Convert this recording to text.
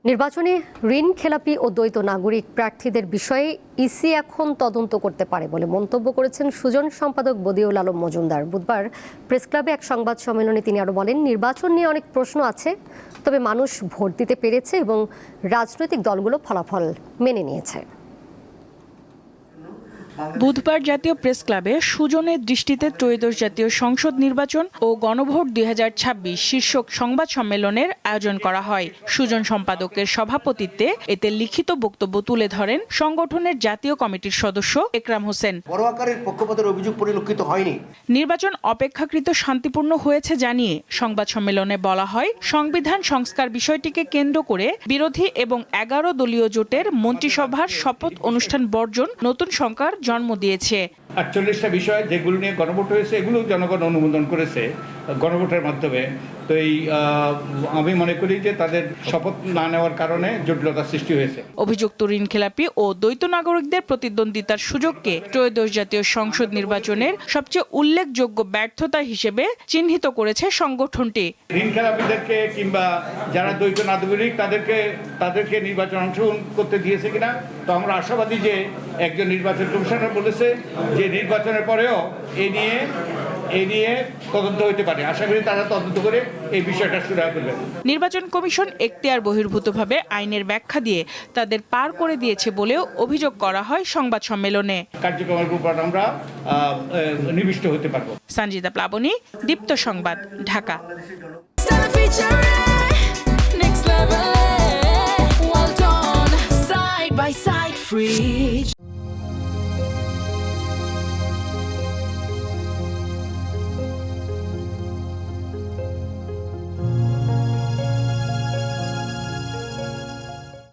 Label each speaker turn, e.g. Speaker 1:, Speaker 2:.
Speaker 1: নির্বাচনে ঋণ খেলাপি ও দ্বৈত নাগরিক প্রার্থীদের বিষয়ে ইসি এখন তদন্ত করতে পারে বলে মন্তব্য করেছেন সুজন সম্পাদক বদিউল আলম মজুমদার। বুধবার প্রেসক্লাবে এক সংবাদ সম্মেলনে তিনি আরও বলেন, নির্বাচন নিয়ে অনেক প্রশ্ন আছে, তবে মানুষ ভোট দিতে পেরেছে এবং রাজনৈতিক দলগুলো ফলাফল মেনে নিয়েছে।
Speaker 2: বুধবার জাতীয় প্রেস ক্লাবে সুজনের দৃষ্টিতে ত্রয়োদশ জাতীয় সংসদ নির্বাচন ও গণভোট 2026 শীর্ষক সংবাদ সম্মেলনের আয়োজন করা হয়। সুজন সম্পাদকের সভাপতিত্বে এতে লিখিত বক্তব্য তুলে ধরেন সংগঠনের জাতীয় কমিটির সদস্য একরাম হোসেন।
Speaker 3: বড় আকারের পক্ষপাতের অভিযোগ পরিলক্ষিত হয়নি।
Speaker 2: নির্বাচন অপেক্ষাকৃত শান্তিপূর্ণ হয়েছে জানিয়ে সংবাদ সম্মেলনে বলা হয়, সংবিধান সংস্কার বিষয়টিকে কেন্দ্র করে বিরোধী এবং 11 দলীয় জোটের মন্ত্রিসভার শপথ অনুষ্ঠান বর্জন নতুন সরকার জন্ম দিয়েছে।
Speaker 4: 48টা বিষয় যেগুলো নিয়ে গণভোট হয়েছে এগুলো জনগণ অনুমোদন করেছে গণভোটের মাধ্যমে। তো আমি মনে করি যে তাদের শপথ না নেওয়ার কারণে জটিলতার সৃষ্টি হয়েছে।
Speaker 2: অভিযুক্ত ঋণ খেলাপি ও দ্বৈত নাগরিকদের প্রতিদ্বন্দ্বিতার সুযোগকে ত্রয়োদশ জাতীয় সংসদ নির্বাচনের সবচেয়ে উল্লেখযোগ্য ব্যর্থতা হিসেবে চিহ্নিত করেছে সংগঠনটি।
Speaker 4: ঋণ খেলাপিদেরকে কিংবা যারা দ্বৈত নাগরিক তাদেরকে নির্বাচন অংশগ্রহণ করতে দিয়েছে কিনা, তো আমরা আশাবাদী যে একজন নির্বাচন কমিশনার বলেছে যে নির্বাচনের পরেও এই নিয়ে তদন্ত হতে পারে। আশা করি তারা তদন্ত করে এই বিষয়টা শুরু করবে।
Speaker 2: নির্বাচন কমিশন এখতিয়ার বহির্ভূতভাবে আইনের ব্যাখ্যা দিয়ে তাদের পার করে দিয়েছে বলেও অভিযোগ করা হয় সংবাদ সম্মেলনে।
Speaker 4: কার্যক্রমের উপর আমরা নিবিষ্ট হতে পারবো।
Speaker 2: সঞ্জিতা প্লাবনী, দীপ্ত সংবাদ, Dhaka.
Speaker 5: Side by side, free.